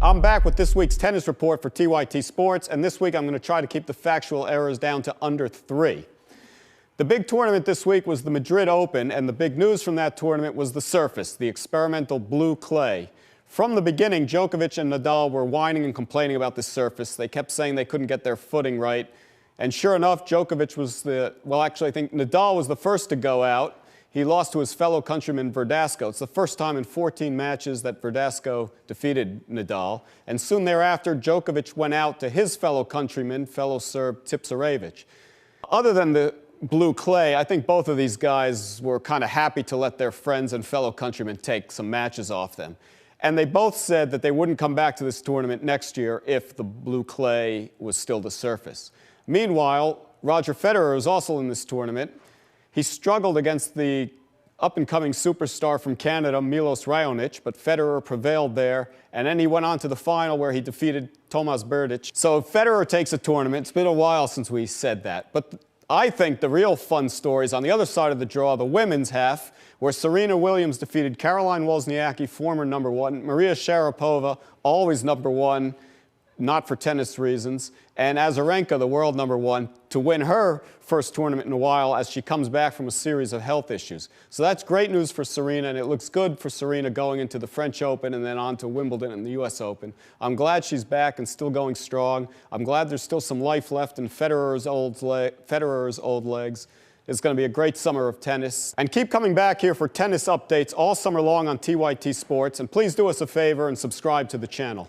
I'm back with this week's tennis report for TYT Sports, and this week I'm going to try to keep the factual errors down to under 3. The big tournament this week was the Madrid Open, and the big news from that tournament was the surface, the experimental blue clay. From the beginning, Djokovic and Nadal were whining and complaining about this surface. They kept saying they couldn't get their footing right. And sure enough, Djokovic was I think Nadal was the first to go out. He lost to his fellow countryman Verdasco. It's the first time in 14 matches that Verdasco defeated Nadal. And soon thereafter, Djokovic went out to his fellow countryman, fellow Serb Tipsarevic. Other than the blue clay, I think both of these guys were kind of happy to let their friends and fellow countrymen take some matches off them. And they both said that they wouldn't come back to this tournament next year if the blue clay was still the surface. Meanwhile, Roger Federer is also in this tournament. He struggled against the up-and-coming superstar from Canada, Milos Raonic, but Federer prevailed there, and then he went on to the final where he defeated Tomas Berdych. So if Federer takes a tournament, it's been a while since we said that, but I think the real fun story is on the other side of the draw, the women's half, where Serena Williams defeated Caroline Wozniacki, former #1, Maria Sharapova, always #1, not for tennis reasons, and Azarenka, the world #1, to win her first tournament in a while as she comes back from a series of health issues. So that's great news for Serena, and it looks good for Serena going into the French Open and then on to Wimbledon and the US Open. I'm glad she's back and still going strong. I'm glad there's still some life left in Federer's old legs. It's going to be a great summer of tennis. And keep coming back here for tennis updates all summer long on TYT Sports. And please do us a favor and subscribe to the channel.